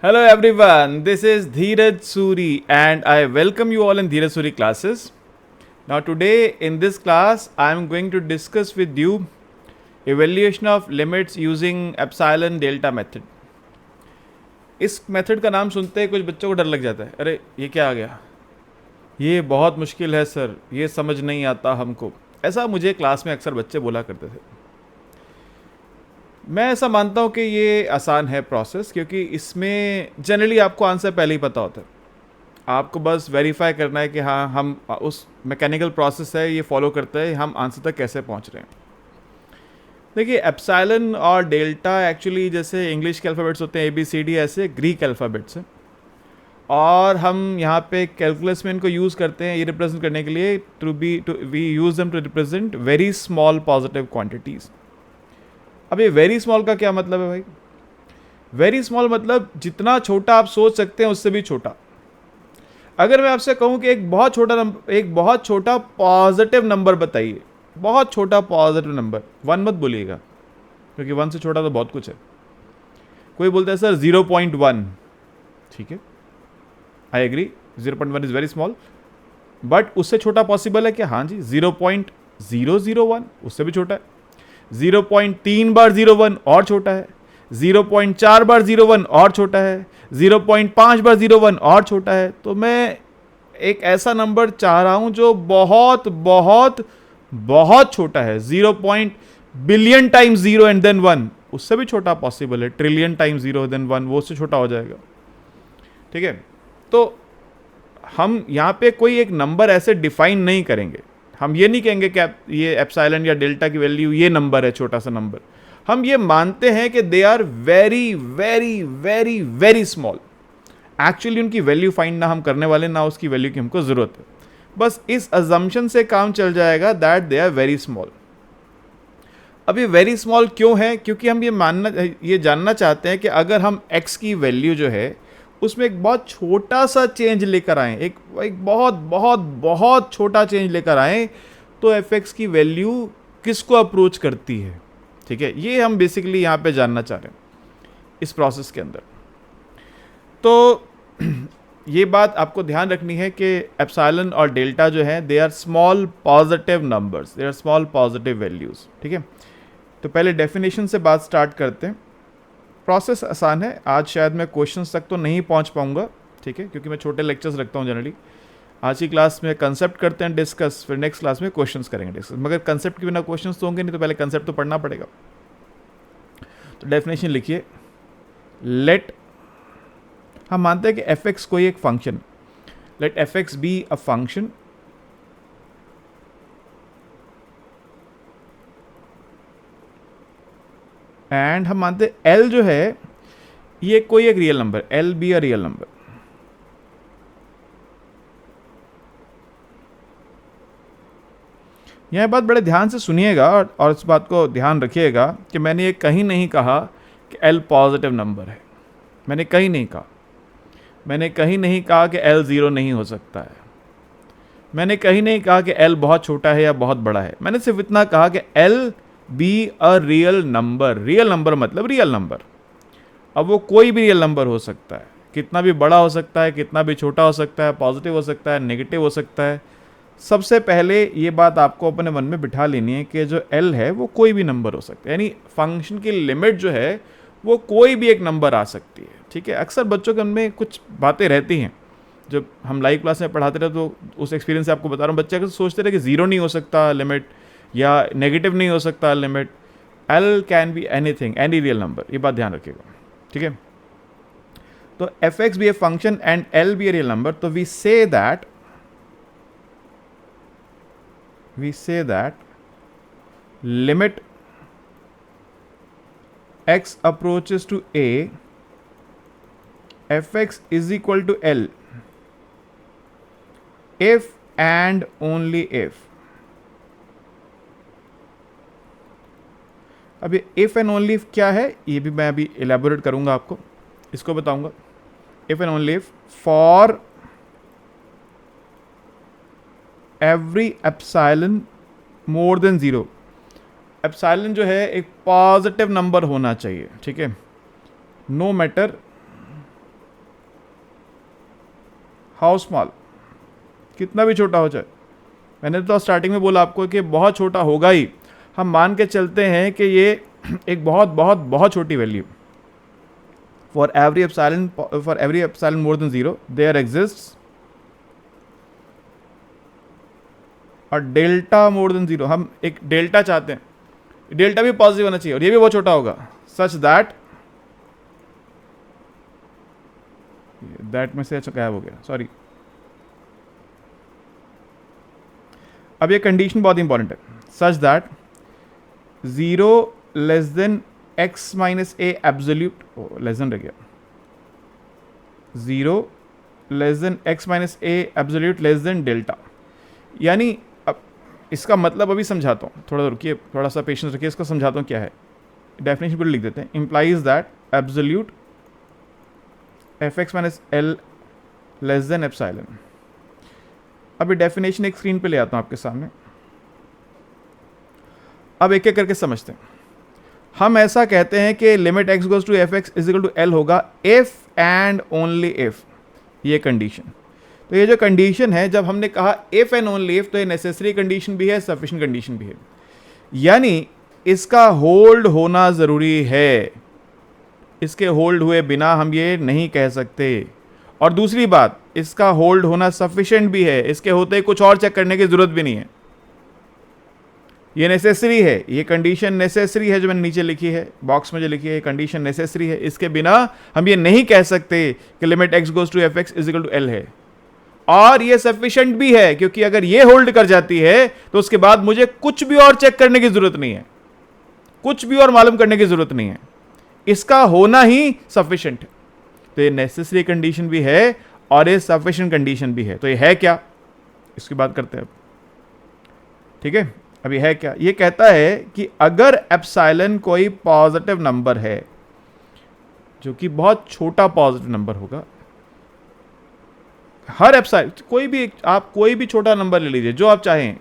Hello everyone, this is Dheeraj Suri and I welcome you all in Dheeraj Suri classes. Now today in this class I am going to discuss with you evaluation of limits using epsilon delta method. इस method का नाम सुनते ही कुछ बच्चों को डर लग जाता है, अरे ये क्या आ गया, ये बहुत मुश्किल है सर, ये समझ नहीं आता हमको। ऐसा मुझे क्लास में अक्सर बच्चे बोला करते थे। मैं ऐसा मानता हूँ कि ये आसान है प्रोसेस, क्योंकि इसमें जनरली आपको आंसर पहले ही पता होता है। आपको बस वेरीफाई करना है कि हाँ हम उस मैकेनिकल प्रोसेस है ये फॉलो करते हैं, हम आंसर तक कैसे पहुँच रहे हैं। देखिए एप्सिलॉन और डेल्टा एक्चुअली जैसे इंग्लिश के अल्फ़ाबेट्स होते हैं ABCD, ऐसे ग्रीक अल्फ़ाबेट्स हैं और हम यहाँ पे कैलकुलस में इनको यूज़ करते हैं ये रिप्रेजेंट करने के लिए we use them to represent very small positive quantities. अब ये वेरी स्मॉल का क्या मतलब है भाई? वेरी स्मॉल मतलब जितना छोटा आप सोच सकते हैं उससे भी छोटा। अगर मैं आपसे कहूँ कि एक बहुत छोटा पॉजिटिव नंबर बताइए, बहुत छोटा पॉजिटिव नंबर, 1 मत बोलिएगा क्योंकि 1 से छोटा तो बहुत कुछ है। कोई बोलता है सर 0.1, ठीक है, I agree 0.1 is very small, but उससे छोटा पॉसिबल है क्या? हाँ जी, 0.001 उससे भी छोटा है। 0.3 बार 01 और छोटा है, 0.4 बार 01 और छोटा है, 0.5 बार 01 और छोटा है। तो मैं एक ऐसा नंबर चाह रहा हूं जो बहुत बहुत बहुत छोटा है। 0. बिलियन टाइम्स 0 एंड देन 1, उससे भी छोटा पॉसिबल है। ट्रिलियन टाइम्स 0 देन 1, वो उससे छोटा हो जाएगा। ठीक है, तो हम यहाँ पे कोई एक नंबर ऐसे डिफाइन नहीं करेंगे। हम ये नहीं कहेंगे कि ये एप्सिलॉन या डेल्टा की वैल्यू ये नंबर है, छोटा सा नंबर। हम ये मानते हैं कि they are very very very very small. Actually उनकी वैल्यू फाइंड ना हम करने वाले, ना उसकी वैल्यू की हमको ज़रूरत है। बस इस अजम्पशन से काम चल जाएगा that they are very small. अब ये वेरी स्मॉल क्यों है? क्योंकि हम ये जानना चाहते हैं कि अगर हम x की वैल्यू जो है उसमें एक बहुत छोटा सा चेंज लेकर आए, एक बहुत बहुत बहुत छोटा चेंज लेकर आए, तो fx की वैल्यू किसको अप्रोच करती है। ठीक है, ये हम बेसिकली यहाँ पे जानना चाह रहे हैं इस प्रोसेस के अंदर। तो ये बात आपको ध्यान रखनी है कि एप्सिलॉन और डेल्टा जो है they are small positive numbers, they are small positive values. ठीक है, तो पहले डेफिनेशन से बात स्टार्ट करते हैं। प्रोसेस आसान है, आज शायद मैं क्वेश्चंस तक तो नहीं पहुंच पाऊंगा, ठीक है, क्योंकि मैं छोटे लेक्चर्स रखता हूं जनरली। आज की क्लास में कंसेप्ट करते हैं डिस्कस, फिर नेक्स्ट क्लास में क्वेश्चंस करेंगे डिस्कस। मगर कंसेप्ट के बिना क्वेश्चंस तो होंगे नहीं, तो पहले कंसेप्ट तो पढ़ना पड़ेगा। तो डेफिनेशन लिखिए, लेट, हम मानते हैं कि एफ एक्स कोई एक function, let f x be a function and हम मानते हैं एल जो है ये कोई एक real number, L be a real number. यह बात बड़े ध्यान से सुनिएगा और इस बात को ध्यान रखिएगा कि मैंने ये कहीं नहीं कहा कि एल पॉजिटिव नंबर है। मैंने कहीं नहीं कहा, मैंने कहीं नहीं कहा कि एल ज़ीरो नहीं हो सकता है। मैंने कहीं नहीं कहा कि एल बहुत छोटा है या बहुत बड़ा है। मैंने सिर्फ इतना कहा कि L be a real number. Real number मतलब रियल नंबर। अब वो कोई भी रियल नंबर हो सकता है, कितना भी बड़ा हो सकता है, कितना भी छोटा हो सकता है, पॉजिटिव हो सकता है, नेगेटिव हो सकता है। सबसे पहले ये बात आपको अपने मन में बिठा लेनी है कि जो एल है वो कोई भी नंबर हो सकता है, यानी फंक्शन की लिमिट जो है वो कोई भी एक नंबर आ सकती है। ठीक है, अक्सर बच्चों के मन में कुछ बातें रहती हैं, जब हम लाइव क्लास में पढ़ाते रहे तो उस एक्सपीरियंस से आपको बता रहा हूँ। बच्चे अगर सोचते रहे कि ज़ीरो नहीं हो सकता लिमिट या नेगेटिव नहीं हो सकता limit, L can be anything, any real number, ये बात ध्यान रखिएगा। ठीक है, तो F x be a function and L be a real number, तो we say that limit x approaches to a, fx is equal to L if and only if। अभी if and only if क्या है ये भी मैं अभी elaborate करूंगा, आपको इसको बताऊंगा। if and only if for every epsilon more than 0। Epsilon जो है एक पॉजिटिव नंबर होना चाहिए। ठीक है, नो मैटर हाउ स्मॉल, कितना भी छोटा हो जाए। मैंने तो स्टार्टिंग में बोला आपको कि बहुत छोटा होगा ही। हम मान के चलते हैं कि ये एक बहुत बहुत बहुत छोटी value, for every epsilon more than 0 there exists और डेल्टा मोर देन 0। हम एक डेल्टा चाहते हैं, डेल्टा भी पॉजिटिव होना चाहिए और ये भी बहुत छोटा होगा, सच दैट में से अच्छा गायब हो गया, सॉरी। अब ये कंडीशन बहुत इंपॉर्टेंट है, such that 0 less than x minus A absolute, less than रह गया, 0 लेस देन x माइनस ए एब्सोल्यूट लेस देन डेल्टा। यानी अब इसका मतलब अभी समझाता हूँ, थोड़ा रुकिए, थोड़ा सा पेशेंस रखिए, इसको समझाता हूँ क्या है। डेफिनेशन पर लिख देते हैं, implies that absolute F x minus L less than epsilon. अब ये डेफिनेशन एक स्क्रीन पे ले आता हूँ आपके सामने। अब एक एक करके समझते हैं। हम ऐसा कहते हैं कि limit x goes to f x is equal to L होगा इफ एंड ओनली इफ, ये कंडीशन। तो ये जो कंडीशन है, जब हमने कहा इफ एंड ओनली इफ, तो ये नेसेसरी कंडीशन भी है, सफिशिएंट कंडीशन भी है। यानी इसका होल्ड होना ज़रूरी है, इसके होल्ड हुए बिना हम ये नहीं कह सकते। और दूसरी बात, इसका होल्ड होना सफिशिएंट भी है, इसके होते कुछ और चेक करने की ज़रूरत भी नहीं है। ये नेसेसरी है, ये कंडीशन नेसेसरी है जो मैंने नीचे लिखी है, बॉक्स में जो लिखी है, कंडीशन नेसेसरी है। इसके बिना हम ये नहीं कह सकते कि limit x goes to f x is equal to L है। और ये सफिशिएंट भी है, क्योंकि अगर ये होल्ड कर जाती है तो उसके बाद मुझे कुछ भी और चेक करने की जरूरत नहीं है, कुछ भी और मालूम करने की जरूरत नहीं है, इसका होना ही सफिशिएंट है। तो ये नेसेसरी कंडीशन भी है और ये सफिशिएंट कंडीशन भी है। तो ये है क्या, इसकी बात करते हैं अब, ठीक है। अब ये है क्या, ये कहता है कि अगर एप्सिलॉन कोई पॉजिटिव नंबर है, जो कि बहुत छोटा पॉजिटिव नंबर होगा, हर एप्सिलॉन, आप कोई भी छोटा नंबर ले लीजिए जो आप चाहें,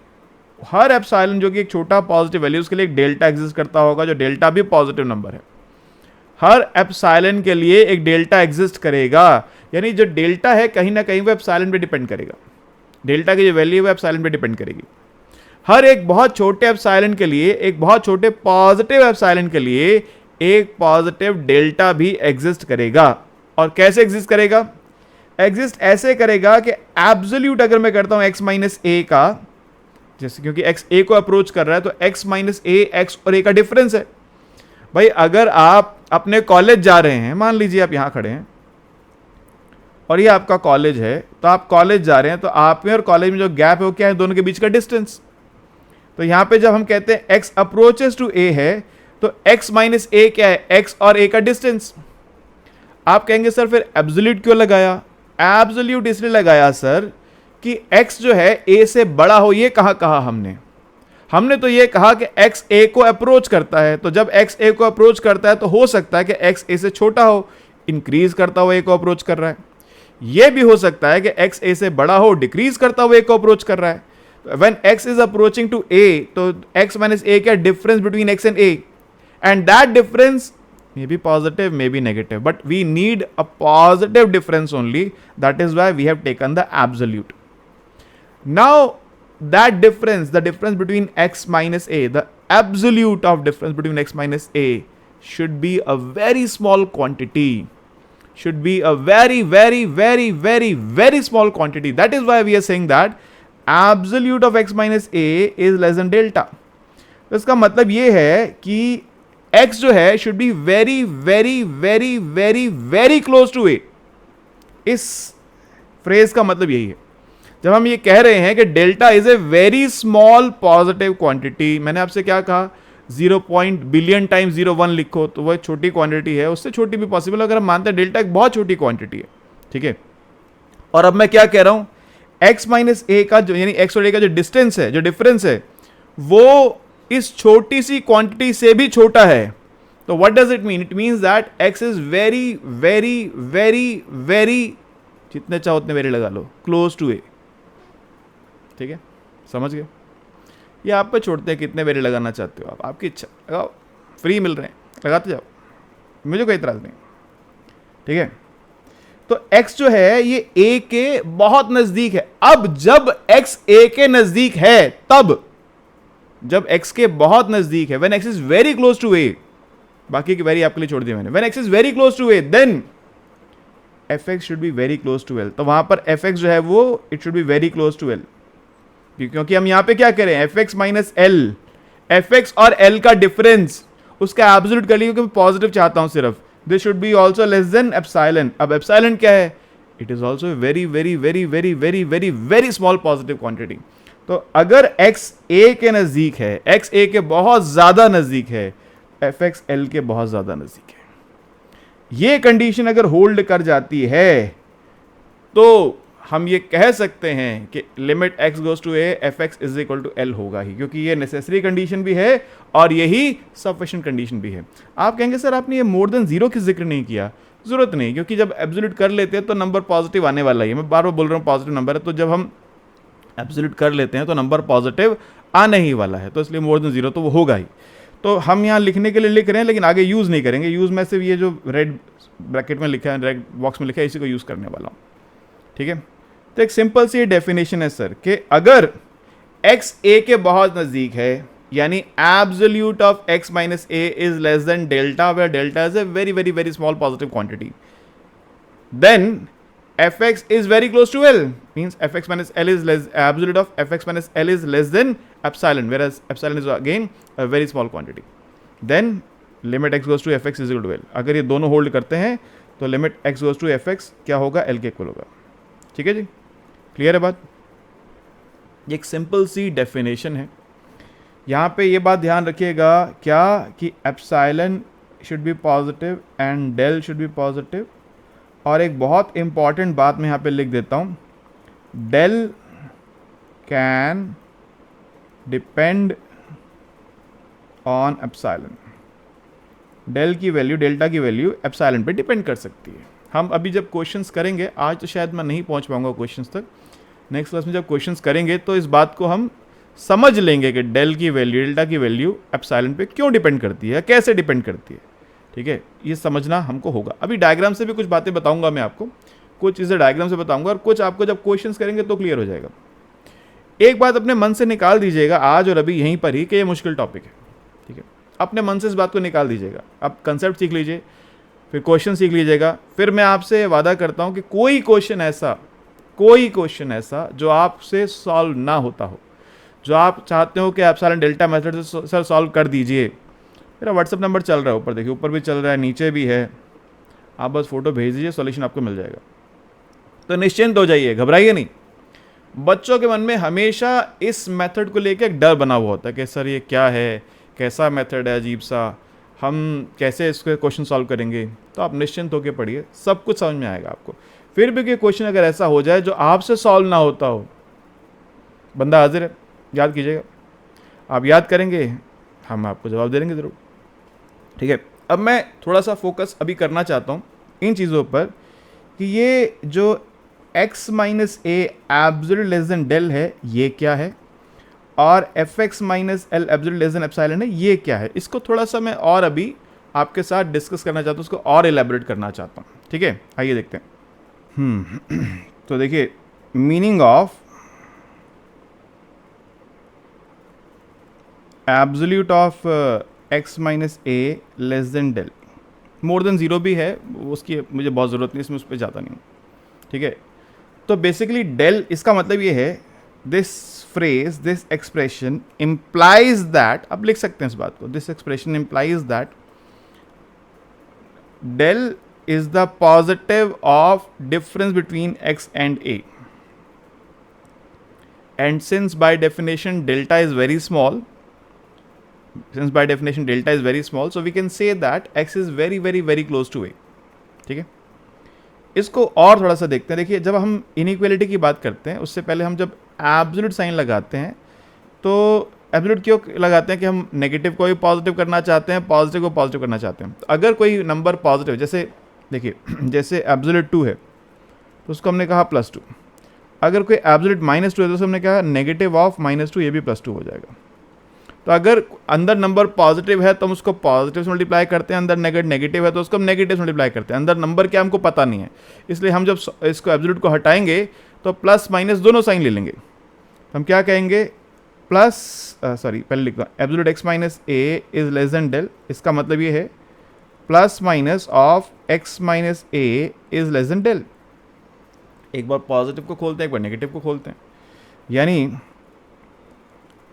हर एप्सिलॉन जो कि एक छोटा पॉजिटिव वैल्यू, उसके लिए एक डेल्टा एग्जिस्ट करता होगा, जो डेल्टा भी पॉजिटिव नंबर है। हर एप्सिलॉन के लिए एक डेल्टा एग्जिस्ट करेगा, यानी जो डेल्टा है कहीं ना कहीं वो एप्सिलॉन पे डिपेंड करेगा, डेल्टा की जो वैल्यू है वो एप्सिलॉन पे डिपेंड करेगी। हर एक बहुत छोटे एप्सिलॉन के लिए, एक बहुत छोटे पॉजिटिव एप्सिलॉन के लिए एक पॉजिटिव डेल्टा भी एग्जिस्ट करेगा। और कैसे एग्जिस्ट करेगा, एग्जिस्ट ऐसे करेगा कि एब्सोल्यूट अगर मैं करता हूं x माइनस ए का, जैसे क्योंकि x a को अप्रोच कर रहा है, तो x माइनस ए x और a का डिफरेंस है। भाई अगर आप अपने कॉलेज जा रहे हैं, मान लीजिए आप यहां खड़े हैं और ये आपका कॉलेज है, तो आप कॉलेज जा रहे हैं, तो आप में और कॉलेज में जो गैप है वो क्या है, दोनों के बीच का डिस्टेंस। तो यहां पे जब हम कहते हैं x अप्रोचेस टू a है, तो x माइनस ए क्या है, x और a का डिस्टेंस। आप कहेंगे सर फिर एब्सोल्यूट क्यों लगाया, एब्सोल्यूट इसलिए लगाया सर कि x जो है a से बड़ा हो। ये कहा हमने तो ये कहा कि x a को अप्रोच करता है, तो जब x a को अप्रोच करता है तो हो सकता है कि x a से छोटा हो, इंक्रीज करता हुआ a को अप्रोच कर रहा है। यह भी हो सकता है कि x a से बड़ा हो, डिक्रीज करता हुआ a को अप्रोच कर रहा है। When x is approaching to a, तो x minus a क्या difference between x and a, and that difference may be positive, may be negative, but we need a positive difference only. That is why we have taken the absolute. Now that difference, the difference between x minus a, the absolute of difference between x minus a should be a very small quantity, should be a very very small quantity. That is why we are saying that absolute of x minus a is less than delta. तो इसका मतलब ये है कि x जो है should be very very very very very close to a. इस phrase का मतलब यही है। जब हम ये कह रहे हैं कि delta is a very small positive quantity, मैंने आपसे क्या कहा, 0 बिलियन टाइम्स 0.1 लिखो तो वह छोटी क्वांटिटी है, उससे छोटी भी पॉसिबल, अगर हम मानते हैं डेल्टा एक बहुत छोटी क्वांटिटी है, ठीक है। और अब मैं क्या कह रहा हूं, x माइनस ए का जो, यानी x और a का जो डिस्टेंस है, जो डिफरेंस है, वो इस छोटी सी क्वांटिटी से भी छोटा है। तो what does it mean, it means that x is very very very very, जितने चाहो उतने वेरी लगा लो, क्लोज टू ए, ठीक है, समझ गए। ये आप पे छोड़ते हैं कितने वेरी लगाना चाहते हो, आप आपकी इच्छा, लगाओ, फ्री मिल रहे हैं, लगाते जाओ, मुझे कोई इतराज नहीं, ठीक है। तो x जो है ये a के बहुत नजदीक है। अब जब x a के नजदीक है, तब जब x के बहुत नजदीक है, when x is very close to a, बाकी की वेरी आपके लिए छोड़ दिया मैंने, when x is very close to a then fx should be very close to l। तो वहां पर fx जो है वो it should be very close to l, क्योंकि हम यहां पे क्या करें, fx माइनस l, fx और l का डिफरेंस उसका एब्सोल्यूट कर लिया, क्योंकि मैं पॉजिटिव चाहता हूं सिर्फ। This should be also less than epsilon. अब एप्सिलॉन क्या है, it is also very very very very very very very small positive quantity. तो अगर x a के नजदीक है, x a के बहुत ज्यादा नजदीक है, fx l के बहुत ज्यादा नजदीक है, ये कंडीशन अगर होल्ड कर जाती है तो हम ये कह सकते हैं कि limit x goes to a fx is equal to l होगा ही, क्योंकि ये नेसेसरी कंडीशन भी है और यही सफिशिएंट कंडीशन भी है। आप कहेंगे सर आपने ये मोर देन जीरो की जिक्र नहीं किया। जरूरत नहीं, क्योंकि जब एब्सोल्यूट कर लेते हैं तो नंबर पॉजिटिव आने वाला ही है। मैं बार बार बोल रहा हूँ पॉजिटिव नंबर है, तो जब हम एब्सोल्यूट कर लेते हैं तो नंबर पॉजिटिव आने ही वाला है, तो इसलिए मोर देन जीरो तो वो होगा ही। तो हम यहाँ लिखने के लिए लिख रहे हैं, लेकिन आगे यूज़ नहीं करेंगे। यूज़ में सिर्फ ये जो रेड ब्रैकेट में लिखा है, रेड बॉक्स में लिखा है, इसी को यूज़ करने वाला हूँ। ठीक है, तो एक सिंपल सी डेफिनेशन है सर कि अगर x a के बहुत नज़दीक है, यानी absolute of x minus a is less than delta, where delta is a very very very small positive quantity, then fx is very close to l, means fx minus l is less, absolute of fx minus l is less than epsilon, whereas epsilon is again a very small quantity. Then limit x goes to fx is equal to l। अगर ये दोनों hold करते हैं तो limit x goes to fx क्या होगा, l के equal होगा। ठीक है जी, क्लियर है बात। ये एक सिंपल सी डेफिनेशन है। यहाँ पे ये बात ध्यान रखिएगा क्या, कि epsilon should be positive and del should be positive. और एक बहुत इंपॉर्टेंट बात मैं यहाँ पे लिख देता हूँ, del can depend on epsilon. Del की वैल्यू, डेल्टा की वैल्यू एप्सिलॉन पे डिपेंड कर सकती है। हम अभी जब क्वेश्चंस करेंगे, आज तो शायद मैं नहीं पहुँच पाऊँगा क्वेश्चंस तक, नेक्स्ट क्लास में जब क्वेश्चंस करेंगे तो इस बात को हम समझ लेंगे कि डेल की वैल्यू, डेल्टा की वैल्यू एप्सिलॉन पे क्यों डिपेंड करती है, कैसे डिपेंड करती है। ठीक है, ये समझना हमको होगा। अभी डायग्राम से भी कुछ बातें बताऊंगा मैं आपको, कुछ चीज़ें डायग्राम से बताऊंगा, और कुछ आपको जब क्वेश्चंस करेंगे तो क्लियर हो जाएगा। एक बात अपने मन से निकाल दीजिएगा आज और अभी यहीं पर ही कि ये मुश्किल टॉपिक है। ठीक है, अपने मन से इस बात को निकाल दीजिएगा। आप कंसेप्ट सीख लीजिए, फिर क्वेश्चन सीख लीजिएगा, फिर मैं आपसे वादा करता हूँ कि कोई क्वेश्चन ऐसा जो आपसे सॉल्व ना होता हो, जो आप चाहते हो कि एप्सिलॉन डेल्टा मेथड से सर सॉल्व कर दीजिए, मेरा व्हाट्सअप नंबर चल रहा है, ऊपर देखिए, ऊपर भी चल रहा है, नीचे भी है। आप बस फोटो भेज दीजिए, सॉल्यूशन आपको मिल जाएगा। तो निश्चिंत हो जाइए, घबराइए नहीं। बच्चों के मन में हमेशा इस मेथड को लेकर एक डर बना हुआ होता है कि सर ये क्या है, कैसा मेथड है अजीब सा, हम कैसे इसके क्वेश्चन सॉल्व करेंगे। तो आप निश्चिंत होकर पढ़िए, सब कुछ समझ में आएगा आपको। फिर भी कोई क्वेश्चन अगर ऐसा हो जाए जो आपसे सॉल्व ना होता हो, बंदा हाजिर है, याद कीजिएगा। आप याद करेंगे, हम आपको जवाब दे देंगे ज़रूर। ठीक है, अब मैं थोड़ा सा फोकस अभी करना चाहता हूँ इन चीज़ों पर कि ये जो x माइनस ए एब्सोल्यूट लेस देन डेल है ये क्या है, और fx minus L absolute less than epsilon है ये क्या है। इसको थोड़ा सा मैं और अभी आपके साथ डिस्कस करना चाहता हूँ, उसको और एलैबोरेट करना चाहता हूँ। ठीक है, आइए देखते हैं। तो देखिए, meaning of absolute of x minus a less than del, more than zero भी है, उसकी मुझे बहुत ज़रूरत नहीं, इसमें उस पर जाता नहीं हूँ। ठीक है, तो बेसिकली डेल, इसका मतलब ये है, this phrase, this expression implies that, अब लिख सकते हैं इस बात को, this expression implies that del is the positive of difference between x and a, and since by definition delta is very small, so we can say that x is very very very close to a। ठीक है, इसको और थोड़ा सा देखते हैं। देखिए, जब हम इनइक्वालिटी की बात करते हैं उससे पहले हम जब एब्सोल्यूट साइन लगाते हैं, तो एब्सोल्यूट क्यों लगाते हैं, कि हम नेगेटिव को भी पॉजिटिव करना चाहते हैं, पॉजिटिव को पॉजिटिव करना चाहते हैं। तो अगर कोई नंबर पॉजिटिव, जैसे देखिए, जैसे एब्सोल्यूट 2 है तो उसको हमने कहा +2, अगर कोई एब्सोल्यूट -2 है तो हमने कहा नेगेटिव ऑफ -2, ये भी +2 हो जाएगा। तो अगर अंदर नंबर पॉजिटिव है तो हम उसको पॉजिटिव से मल्टीप्लाई करते हैं, अंदर नेगेटिव है तो उसको हम नेगेटिव से मल्टीप्लाई करते हैं। अंदर नंबर क्या हमको पता नहीं है, इसलिए हम जब इसको एब्सोल्यूट को हटाएंगे तो प्लस माइनस दोनों साइन ले लेंगे। हम क्या कहेंगे, प्लस सॉरी पहले लिख दो, absolute x minus a is less than del, इसका मतलब ये है plus minus of x minus a is less than del. एक बार पॉजिटिव को खोलते हैं, एक बार नेगेटिव को खोलते हैं, यानी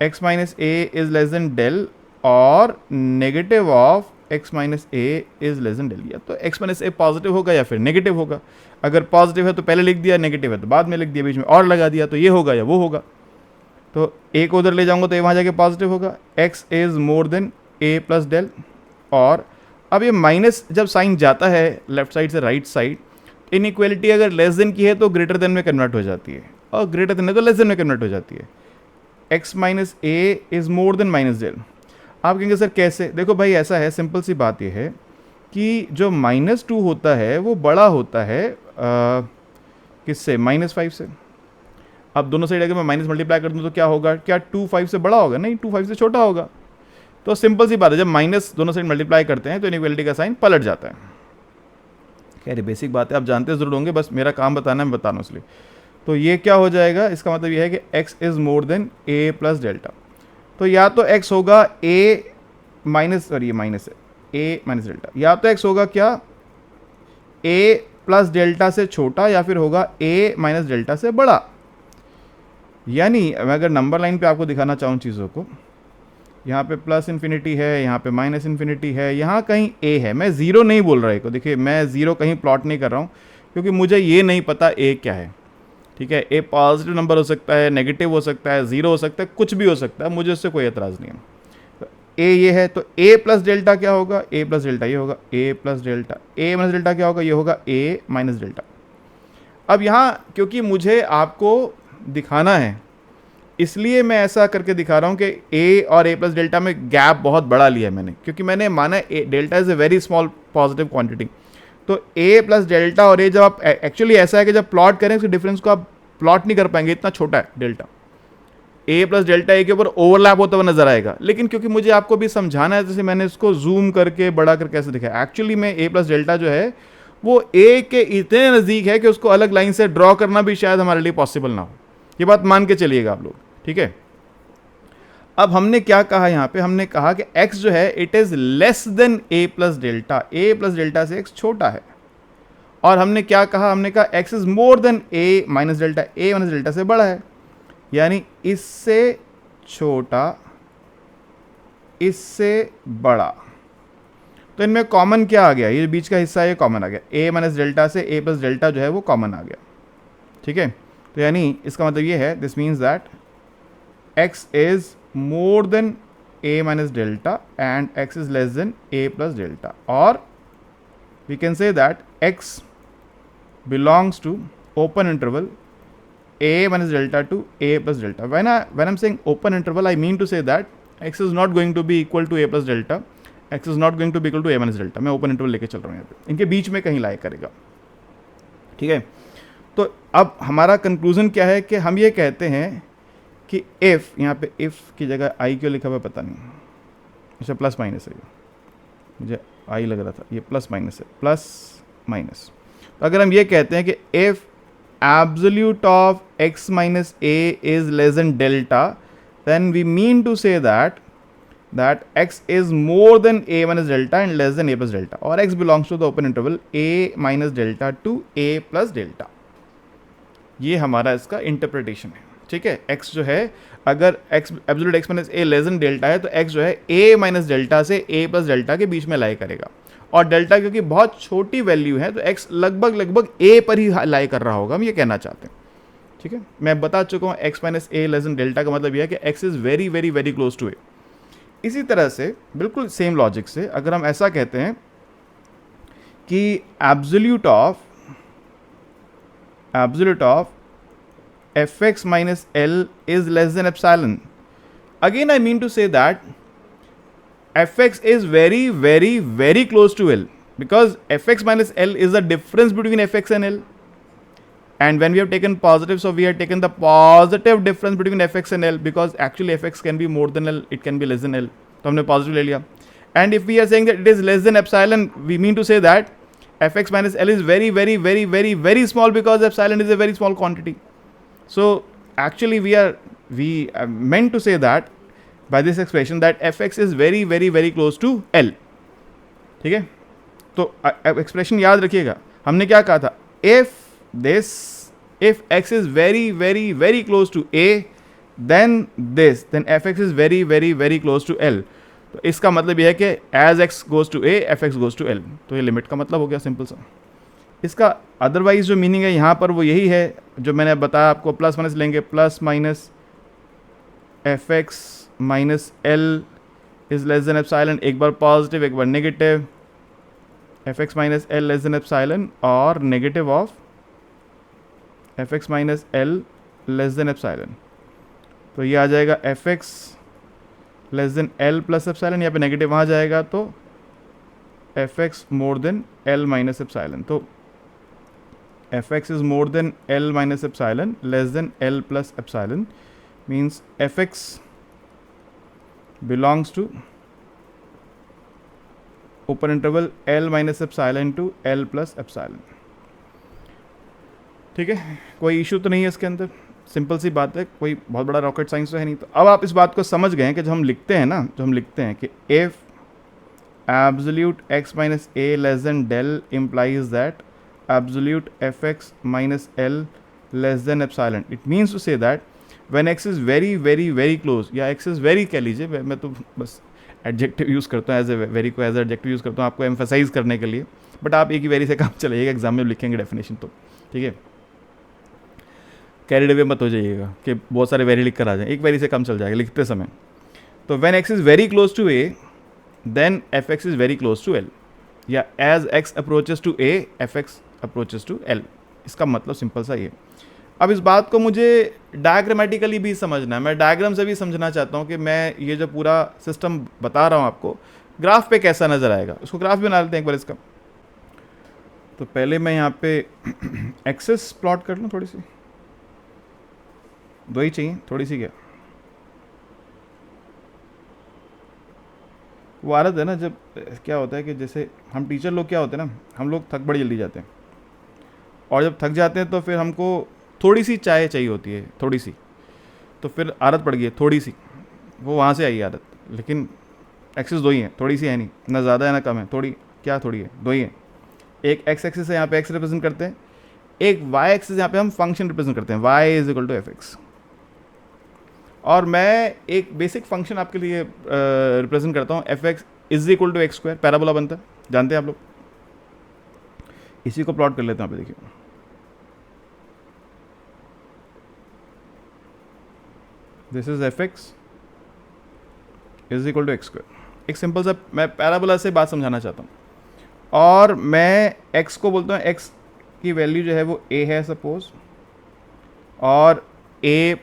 x minus a is less than del और negative of x minus a is less than del. या तो x माइनस ए पॉजिटिव होगा या फिर नेगेटिव होगा। अगर पॉजिटिव है तो पहले लिख दिया, नेगेटिव है तो बाद में लिख दिया, बीच में और लगा दिया, तो ये होगा या वो होगा। तो ए को उधर ले जाऊंगा तो ये वहाँ जाके पॉजिटिव होगा, x is more than a plus del. और अब ये माइनस जब साइन जाता है लेफ्ट साइड से राइट साइड, इनइक्वालिटी अगर लेस देन की है तो ग्रेटर देन में कन्वर्ट हो जाती है, और ग्रेटर देन है तो लेस देन में कन्वर्ट हो जाती है। x minus a is more than minus del. आप कहेंगे सर कैसे? देखो भाई ऐसा है, सिंपल सी बात ये है कि जो -2 होता है वो बड़ा होता है किससे? -5 से। अब दोनों साइड अगर मैं माइनस मल्टीप्लाई कर दूँ तो क्या होगा? क्या 2 5 से बड़ा होगा? नहीं, 2 5 से छोटा होगा। तो सिंपल सी बात है, जब माइनस दोनों साइड मल्टीप्लाई करते हैं तो इनइक्वालिटी का साइन पलट जाता है। खैर बेसिक बात है, आप जानते ज़रूर होंगे, बस मेरा काम बताना है, मैं बता रहा हूँ इसलिए। तो ये क्या हो जाएगा? इसका मतलब ये है कि x is more then a plus delta. तो या तो x होगा a माइनस, और ये माइनस है, a माइनस डेल्टा, या तो x होगा क्या a प्लस डेल्टा से छोटा, या फिर होगा a माइनस डेल्टा से बड़ा। यानी मैं अगर नंबर लाइन पे आपको दिखाना चाहूँ चीज़ों को, यहाँ पे प्लस इन्फिनिटी है, यहाँ पे माइनस इन्फिनिटी है, यहाँ कहीं a है। मैं ज़ीरो नहीं बोल रहा है को, देखिए मैं ज़ीरो कहीं प्लॉट नहीं कर रहा हूँ, क्योंकि मुझे ये नहीं पता a क्या है। ठीक है, ए पॉजिटिव नंबर हो सकता है, नेगेटिव हो सकता है, ज़ीरो हो सकता है, कुछ भी हो सकता है, मुझे उससे कोई एतराज़ नहीं है। तो ए ये है, तो ए प्लस डेल्टा क्या होगा? ए प्लस डेल्टा ये होगा ए प्लस डेल्टा। ए माइनस डेल्टा क्या होगा? ये होगा ए माइनस डेल्टा। अब यहाँ क्योंकि मुझे आपको दिखाना है, इसलिए मैं ऐसा करके दिखा रहा हूँ कि ए और ए प्लस डेल्टा में गैप बहुत बड़ा लिया है मैंने, क्योंकि मैंने माना है delta is a very small positive quantity. तो a प्लस डेल्टा और a, जब आप एक्चुअली ऐसा है कि जब प्लॉट करें उसके डिफरेंस को आप प्लॉट नहीं कर पाएंगे, इतना छोटा है delta. a plus delta a के ऊपर ओवरलैप होता हुआ नजर आएगा, लेकिन क्योंकि मुझे आपको भी समझाना है, जैसे मैंने इसको जूम करके बड़ा करके ऐसे दिखाया। एक्चुअली में a प्लस डेल्टा जो है वो a के इतने नज़दीक है कि उसको अलग लाइन से ड्रॉ करना भी शायद हमारे लिए पॉसिबल ना हो। ये बात मान के चलिएगा आप लोग, ठीक है। अब हमने क्या कहा यहाँ पे? हमने कहा कि x जो है it is less then a plus delta, a plus delta से x छोटा है। और हमने क्या कहा? हमने कहा x is more then a minus delta, a minus delta से बड़ा है, यानी इससे छोटा, इससे बड़ा। तो इनमें कॉमन क्या आ गया? ये बीच का हिस्सा ये कॉमन आ गया, a माइनस डेल्टा से a प्लस डेल्टा जो है वो कॉमन आ गया, ठीक है। तो यानी इसका मतलब ये है, this means that x is more than a minus delta and x is less than a plus delta, or we can say that x belongs to open interval a minus delta to a plus delta. When I'm saying open interval, I mean to say that x is not going to be equal to a plus delta, x is not going to be equal to a minus delta. मैं open interval लेके चल रहा हूँ यहाँ पे, इनके बीच में कहीं लाई करेगा, ठीक है। तो अब हमारा कंक्लूजन क्या है कि हम ये कहते हैं कि इफ़, यहाँ पे इफ़ की जगह आई क्यों लिखा हुआ पता नहीं, अच्छा प्लस माइनस है, मुझे आई लग रहा था, ये प्लस माइनस है, प्लस माइनस। तो अगर हम ये कहते हैं कि if absolute of x minus a is less than delta, then we mean to say that x is more than a minus delta and less than a plus delta, or x belongs to the open interval a minus delta to a plus delta। ये हमारा इसका interpretation है, ठीक है। x जो है, अगर x absolute x minus a less than delta है तो x जो है a माइनस डेल्टा से a प्लस डेल्टा के बीच में लाई करेगा, और डेल्टा क्योंकि बहुत छोटी वैल्यू है तो x लगभग a पर ही लाई कर रहा होगा, हम ये कहना चाहते हैं, ठीक है। मैं बता चुका हूँ x minus a less than delta का मतलब यह है कि x is very very very close to a। इसी तरह से बिल्कुल सेम लॉजिक से अगर हम ऐसा कहते हैं कि absolute of fx minus L is less than epsilon, again I mean to say that fx is very very very close to L, because fx minus L is the difference between fx and L, and when we have taken positive, so we have taken the positive difference between fx and L, because actually fx can be more than L, it can be less than L, तो हमने positive ले लिया. And if we are saying that it is less than epsilon, we mean to say that fx minus L is very very very very very small, because epsilon is a very small quantity. So actually we are meant to say that by this expression that fx is very very very close to L. ठीक है, तो expression याद रखिएगा, हमने क्या कहा था, if x is very very very close to a, then fx is very very very close to L. तो इसका मतलब यह है कि as x goes to a, fx goes to L. तो ये लिमिट का मतलब हो गया, सिंपल सा. इसका अदरवाइज जो मीनिंग है यहाँ पर वो यही है जो मैंने बताया आपको, प्लस माइनस लेंगे, plus minus fx minus L is less than epsilon, एक बार पॉजिटिव एक बार negative, fx minus L less than epsilon, और negative of fx minus L less than epsilon. तो ये आ जाएगा fx less than L plus epsilon, यहाँ पे नेगेटिव वहाँ जाएगा, तो fx more than L minus epsilon. तो fx is more than L minus epsilon less than L plus epsilon means fx belongs to open interval L minus epsilon to L plus epsilon. ठीक है, कोई issue तो नहीं है इसके अंदर, simple सी बात है, कोई बहुत बड़ा रॉकेट साइंस तो है नहीं. तो अब आप इस बात को समझ गए हैं कि जो हम लिखते हैं ना, जो हम लिखते हैं कि if absolute x minus a less than del implies that absolute fx minus L less than epsilon, it means to say that when x is very very very close, या x is very कह लीजिए, मैं तो बस adjective use करता हूँ, as a very को as adjective use करता हूँ आपको एम्फेसाइज करने के लिए, बट आप एक ही वेरी से काम चलाइएगा, एग्जाम में लिखेंगे डेफिनेशन तो, ठीक है, कैरिड अवे मत हो जाइएगा कि बहुत सारे वेरी लिख कर आ जाए, एक वेरी से काम चल जाएगा लिखते समय. तो when x is very close to a, then fx is very close to L, या as x approaches to a, fx approaches to L. इसका मतलब सिंपल सा ये. अब इस बात को मुझे डायग्रामेटिकली भी समझना है, मैं डायग्राम से भी समझना चाहता हूँ कि मैं ये जो पूरा सिस्टम बता रहा हूँ आपको ग्राफ पे कैसा नज़र आएगा. उसको ग्राफ भी बना लेते हैं एक बार इसका. तो पहले मैं यहाँ पे एक्सेस प्लॉट कर लूँ, थोड़ी सी, दो ही चाहिए, थोड़ी सी क्या, वो आदत है ना, जब क्या होता है कि जैसे हम टीचर लोग क्या होते हैं ना, हम लोग थक बड़ी जल्दी जाते हैं, और जब थक जाते हैं तो फिर हमको थोड़ी सी चाय चाहिए होती है, थोड़ी सी, तो फिर आदत पड़ गई है थोड़ी सी, वो वहाँ से आई आदत. लेकिन एक्सेस दो ही हैं, थोड़ी सी है नहीं, ना ज़्यादा है ना कम है, थोड़ी क्या थोड़ी है, दो ही है. एक एक्स एक्सिस है, यहाँ पे एक्स रिप्रेजेंट करते हैं, एक वाई एक्सिस यहाँ पे हम फंक्शन रिप्रेजेंट करते हैं, y is equal to f x. और मैं एक बेसिक फंक्शन आपके लिए रिप्रेजेंट करता हूँ, f x is equal to x square, parabola बनता है, जानते हैं आप लोग. इसी को प्लॉट कर लेते हैं, यहाँ पे देखिए, this is f x is equal to x square. एक सिंपल सा मैं पैराबोला से बात समझाना चाहता हूँ, और मैं x को बोलता हूँ, x की वैल्यू जो है वो a है सपोज, और a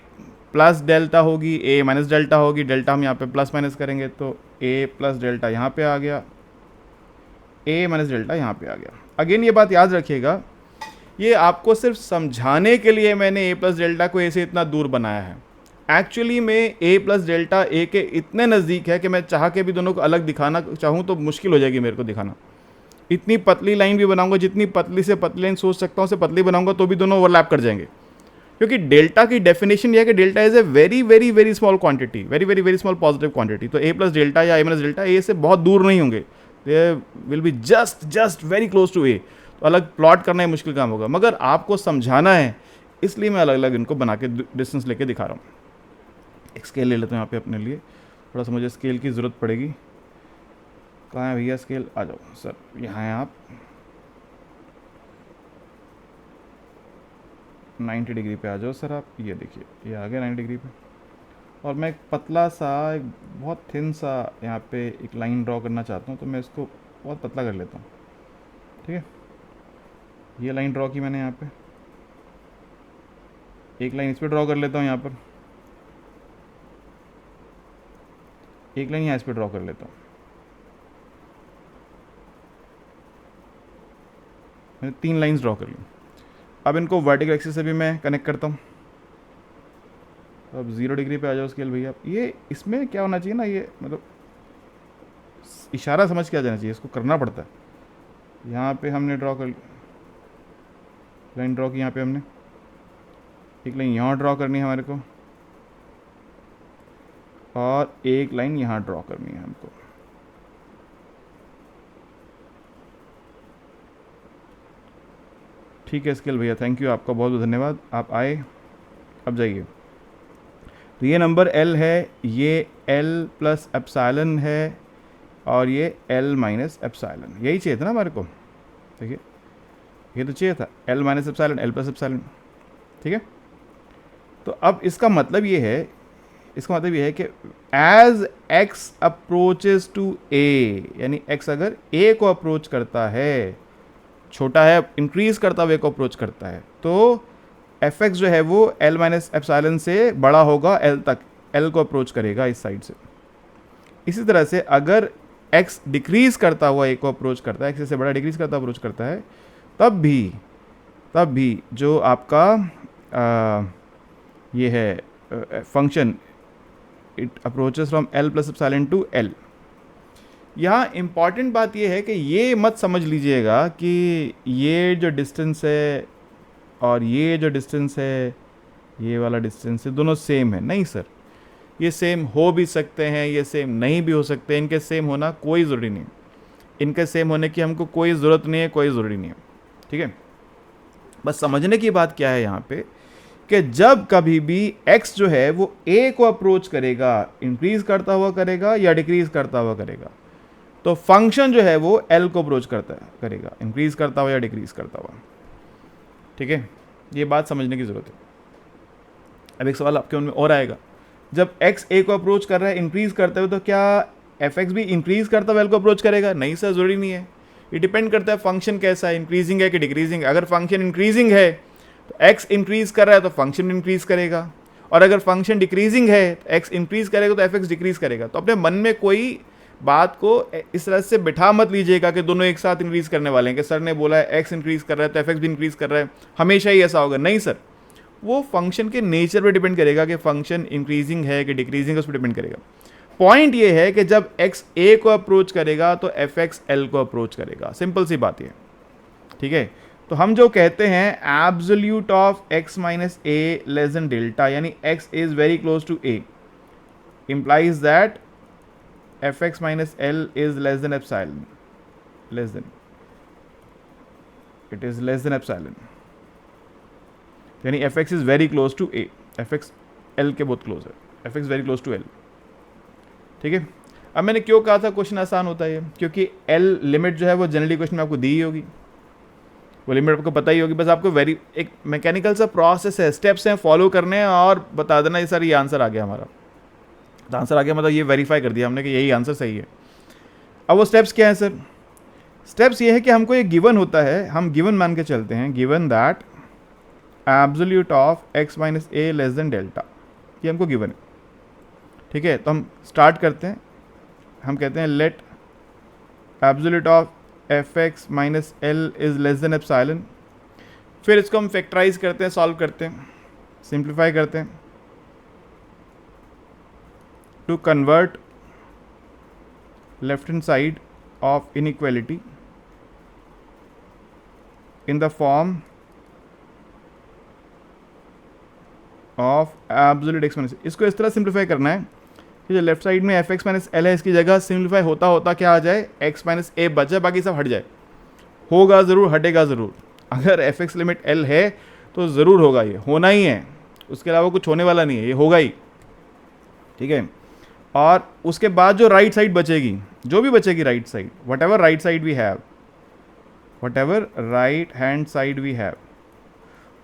प्लस डेल्टा होगी, a माइनस डेल्टा होगी, डेल्टा हम यहाँ पे प्लस माइनस करेंगे तो a प्लस डेल्टा यहाँ पे आ गया, a माइनस डेल्टा यहाँ पे आ गया. अगेन ये बात याद रखिएगा, ये आपको सिर्फ समझाने के लिए मैंने a प्लस डेल्टा को a से इतना दूर बनाया है. एक्चुअली में a प्लस डेल्टा a के इतने नज़दीक है कि मैं चाह के भी दोनों को अलग दिखाना चाहूँ तो मुश्किल हो जाएगी मेरे को दिखाना. इतनी पतली लाइन भी बनाऊंगा, जितनी पतली से पतली लाइन सोच सकता हूँ उसे पतली बनाऊंगा तो भी दोनों ओवरलैप कर जाएंगे, क्योंकि डेल्टा की डेफिनेशन ये है कि delta is a very very very small quantity, very very very small positive quantity. तो a प्लस डेल्टा या a माइनस डेल्टा a से बहुत दूर नहीं होंगे, they will be just very close to a. तो अलग प्लॉट करना ही मुश्किल काम होगा, मगर आपको समझाना है इसलिए मैं अलग अलग इनको बना के डिस्टेंस लेके दिखा रहा हूँ. एक स्केल ले लेते हैं यहाँ पे अपने लिए, थोड़ा सा मुझे स्केल की ज़रूरत पड़ेगी. कहाँ है भैया स्केल, आ जाओ सर, यहाँ हैं आप. 90 डिग्री पे आ जाओ सर आप, ये देखिए ये आ गया 90 डिग्री पे. और मैं एक पतला सा, एक बहुत थिन सा यहाँ पे एक लाइन ड्रॉ करना चाहता हूँ, तो मैं इसको बहुत पतला कर लेता हूँ. ठीक है, ये लाइन ड्रॉ की मैंने यहाँ पे, एक लाइन इस पर ड्रॉ कर लेता हूँ, यहाँ पर एक लाइन यहाँ इस पर ड्रॉ कर लेता हूँ. मैंने 3 लाइंस ड्रॉ कर ली. अब इनको वर्टिकल एक्सिस से भी मैं कनेक्ट करता हूँ। अब 0 डिग्री पे आ जाओ स्केल भैया। ये इसमें क्या होना चाहिए ना, ये मतलब इशारा समझ के आ जाना चाहिए, इसको करना पड़ता है। यहाँ पे हमने ड्रॉ कर लाइन ड्रॉ की, यहाँ पे हमने एक लाइन यहाँ ड्रॉ करनी है हमारे को, और एक लाइन यहाँ ड्रॉ करनी है हमको। ठीक है स्केल भैया, थैंक यू, आपका बहुत बहुत धन्यवाद, आप आए। अब जाइए, तो ये नंबर L है, ये L प्लस एप्साइलन है, और ये L माइनस एप्साइलन, यही चाहिए था ना हमारे को। ठीक है, ये तो चाहिए था L minus epsilon, L plus epsilon. ठीक है, तो अब इसका मतलब ये है, इसका मतलब ये है कि as x approaches to a, यानी x अगर a को अप्रोच करता है, छोटा है, इंक्रीज करता हुए को अप्रोच करता है, तो fx जो है वो L माइनस एप्साइलन से बड़ा होगा, L तक, L को अप्रोच करेगा इस साइड से। इसी तरह से अगर x डिक्रीज करता हुआ a को अप्रोच करता है, x से बड़ा डिक्रीज करता अप्रोच करता है, तब भी जो आपका ये है function, it approaches from L plus epsilon to L। यहाँ इम्पॉर्टेंट बात ये है कि ये मत समझ लीजिएगा कि ये जो डिस्टेंस है और ये जो डिस्टेंस है, ये वाला डिस्टेंस है, दोनों सेम है। नहीं सर, ये सेम हो भी सकते हैं, ये सेम नहीं भी हो सकते। इनके सेम होना कोई ज़रूरी नहीं, इनके सेम होने की हमको कोई ज़रूरत नहीं है, कोई ज़रूरी नहीं है। ठीक है, बस समझने की बात क्या है यहाँ पे कि जब कभी भी x जो है वो a को अप्रोच करेगा, इंक्रीज करता हुआ करेगा या डिक्रीज करता हुआ करेगा, तो फंक्शन जो है वो L को अप्रोच करेगा, इंक्रीज करता हुआ या डिक्रीज करता हुआ। ठीक है, ये बात समझने की ज़रूरत है। अब एक सवाल आपके मन में और आएगा, जब x a को अप्रोच कर रहा है इंक्रीज करते हुए, तो क्या fx भी इंक्रीज करता हुआ L को अप्रोच करेगा? नहीं सर, ज़रूरी नहीं है। ये डिपेंड करता है फंक्शन कैसा है, इंक्रीजिंग है कि डिक्रीजिंग। अगर फंक्शन इंक्रीजिंग है तो x इंक्रीज कर रहा है तो फंक्शन इंक्रीज करेगा, और अगर फंक्शन डिक्रीजिंग है तो x इंक्रीज करेगा तो fx डिक्रीज करेगा। तो अपने मन में कोई बात को इस तरह से बिठा मत लीजिएगा कि दोनों एक साथ इंक्रीज करने वाले हैं, कि सर ने बोला है x इंक्रीज कर रहा है तो fx भी इंक्रीज कर रहा है, हमेशा ही ऐसा होगा। नहीं सर, वो फंक्शन के नेचर पे डिपेंड करेगा कि फंक्शन इंक्रीजिंग है कि डिक्रीजिंग है, उस पर डिपेंड करेगा। पॉइंट ये है कि जब x a को अप्रोच करेगा तो fx L को अप्रोच करेगा, सिंपल सी बात है। ठीक है, तो हम जो कहते हैं absolute of x minus a less than delta, यानी x is very close to a, implies that fx minus L is less than epsilon, less than, it is less than epsilon, यानी fx is very close to a, fx L के बहुत close है, fx very close to L। ठीक है, अब मैंने क्यों कहा था क्वेश्चन आसान होता है, क्योंकि L लिमिट जो है वो जनरली क्वेश्चन में आपको दी ही होगी, वो लिमिट आपको पता ही होगी। बस आपको एक मैकेनिकल सा प्रोसेस है, स्टेप्स हैं, फॉलो करने हैं और बता देना ये सर ये आंसर आ गया हमारा। तो आंसर आ गया मतलब ये वेरीफाई कर दिया हमने कि यही आंसर सही है। अब वो स्टेप्स क्या है सर? स्टेप्स ये है कि हमको ये गिवन होता है, हम गिवन मान के चलते हैं, given that absolute of x minus a less than delta, ये हमको गिवन है। ठीक है, तो हम स्टार्ट करते हैं, हम कहते हैं let absolute of fx minus l is less than epsilon. फिर इसको हम फैक्टराइज करते हैं, सॉल्व करते हैं, सिंप्लीफाई करते हैं to convert left hand side of inequality in the form of absolute x minus. इसको इस तरह सिंप्लीफाई करना है कि जो लेफ्ट साइड में fx माइनस l है, इसकी जगह सिंप्लीफाई होता होता क्या आ जाए, x माइनस a बच जाए, बाकी सब हट जाए। होगा ज़रूर, हटेगा ज़रूर। अगर fx लिमिट l है तो ज़रूर होगा, ये होना ही है, उसके अलावा कुछ होने वाला नहीं है, ये होगा ही। ठीक है, और उसके बाद जो राइट साइड बचेगी, जो भी बचेगी right side, whatever right side we have, whatever right hand side we have,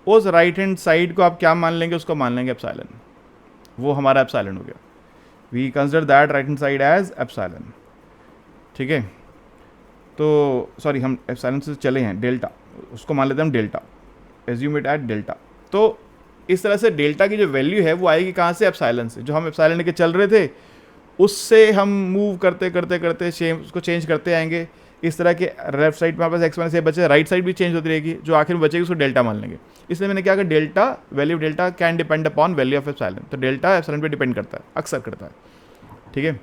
उस राइट हैंड साइड को आप क्या मान लेंगे, उसको मान लेंगे एप्सिलॉन, वो हमारा एप्सिलॉन हो गया। We consider that right hand side as epsilon. ठीक है, तो सॉरी हम एप्सिलॉन से चले हैं, डेल्टा, उसको मान लेते हैं हम delta, assume it at delta. तो इस तरह से डेल्टा की जो वैल्यू है वो आएगी कहाँ से, एप्सिलॉन से। जो हम एप्सिलॉन लेके चल रहे थे उससे हम मूव करते करते करते उसको चेंज करते आएंगे, इस तरह के लेफ्ट साइड में हमारे पास एक्स माइनस ए बचे, राइट साइड भी चेंज होती रहेगी, जो आखिर में बचेगी उसको डेल्टा मान लेंगे। इसलिए मैंने क्या कहा, delta value of delta can depend upon value of epsilon, तो डेल्टा एप्सिलॉन पे डिपेंड करता है, अक्सर करता है, ठीक है।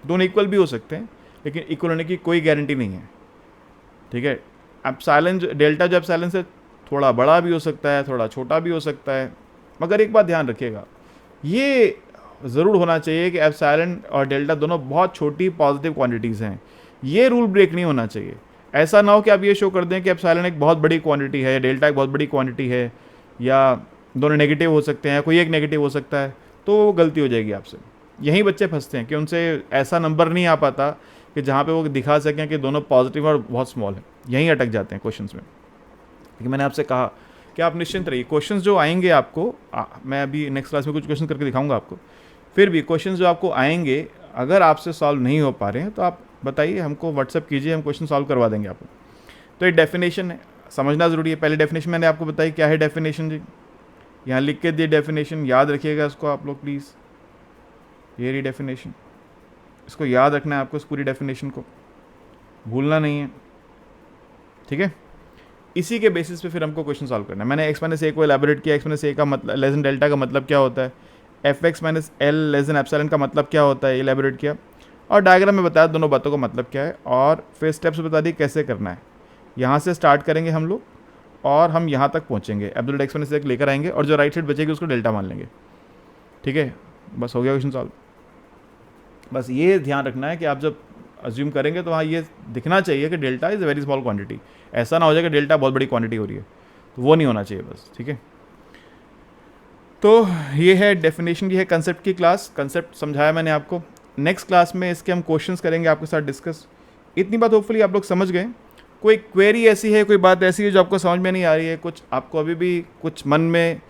दोनों इक्वल भी हो सकते हैं, लेकिन इक्वल होने की कोई गारंटी नहीं है, ठीक है। एप्सिलॉन डेल्टा जो एप्सिलॉन से थोड़ा बड़ा भी हो सकता है, थोड़ा छोटा भी हो सकता है, मगर एक बात ध्यान रखिएगा, ये ज़रूर होना चाहिए कि एप्सिलॉन और डेल्टा दोनों बहुत छोटी पॉजिटिव क्वांटिटीज़ हैं, ये रूल ब्रेक नहीं होना चाहिए। ऐसा ना हो कि आप ये शो कर दें कि एप्सिलॉन एक बहुत बड़ी क्वांटिटी है, डेल्टा एक बहुत बड़ी क्वांटिटी है, या दोनों नेगेटिव हो सकते हैं, कोई एक नेगेटिव हो सकता है, तो वो गलती हो जाएगी आपसे। यहीं बच्चे फंसते हैं कि उनसे ऐसा नंबर नहीं आ पाता कि जहाँ पे वो दिखा सकें कि दोनों पॉजिटिव और बहुत स्मॉल है, यहीं अटक जाते हैं क्वेश्चंस में। लेकिन मैंने आपसे कहा कि आप निश्चिंत रहिए, क्वेश्चंस जो आएंगे आपको, मैं अभी नेक्स्ट क्लास में कुछ क्वेश्चन करके दिखाऊंगा आपको, फिर भी क्वेश्चंस जो आपको आएंगे अगर आपसे सॉल्व नहीं हो पा रहे हैं तो आप बताइए, हमको व्हाट्सअप कीजिए, हम क्वेश्चन सॉल्व करवा देंगे आपको। तो ये डेफिनेशन है, समझना ज़रूरी है। पहले डेफिनेशन मैंने आपको बताई, क्या है डेफिनेशन जी, यहाँ लिख के दिए डेफिनेशन, याद रखिएगा इसको आप लोग प्लीज़, ये रही डेफिनेशन, इसको याद रखना है आपको, इस पूरी डेफिनेशन को भूलना नहीं है, ठीक है। इसी के बेसिस पे फिर हमको क्वेश्चन सॉल्व करना है। मैंने एक्स माइनस ए को एलैबोरेट किया, एक्स माइनस ए का मतलब लेस देन डेल्टा का मतलब क्या होता है, F x minus L less than epsilon का मतलब क्या होता है, एलैबोरेट किया, और डायग्राम में बताया दोनों बातों का मतलब क्या है, और फिर स्टेप्स बता दी कैसे करना है। यहाँ से स्टार्ट करेंगे हम लोग और हम यहाँ तक पहुँचेंगे, एब्सोल्यूट एक्स माइनस ए लेकर आएंगे, और जो राइट साइड बचेगी उसको डेल्टा मान लेंगे, ठीक है। बस हो गया क्वेश्चन सॉल्व। बस ये ध्यान रखना है कि आप जब अज्यूम करेंगे तो वहाँ ये दिखना चाहिए कि delta is a very small quantity, ऐसा ना हो जाए कि डेल्टा बहुत बड़ी क्वांटिटी हो रही है, तो वो नहीं होना चाहिए बस, ठीक है। तो ये है डेफिनेशन की, है कंसेप्ट की क्लास, कंसेप्ट समझाया मैंने आपको। नेक्स्ट क्लास में इसके हम क्वेश्चंस करेंगे आपके साथ डिस्कस। इतनी बात होपफुली आप लोग समझ गए। कोई क्वेरी ऐसी है, कोई बात ऐसी है जो आपको समझ में नहीं आ रही है, कुछ आपको अभी भी कुछ मन में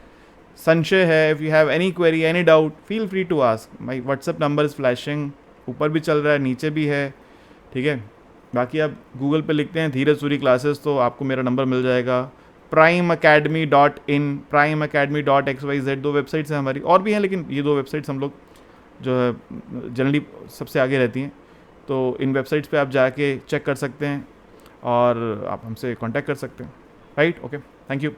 संशय है, if you have any query any doubt feel free to ask, my WhatsApp number is flashing, ऊपर भी चल रहा है नीचे भी है, ठीक है। बाकी आप गूगल पे लिखते हैं धीरज सूरी क्लासेस तो आपको मेरा नंबर मिल जाएगा। primeacademy.in, primeacademy.xyz, 2 वेबसाइट्स हैं हमारी, और भी हैं लेकिन ये 2 वेबसाइट्स हम लोग जो है जनरली सबसे आगे रहती हैं, तो इन वेबसाइट्स पे आप जाके चेक कर सकते हैं और आप हमसे कांटेक्ट कर सकते हैं, राइट। Okay, thank you.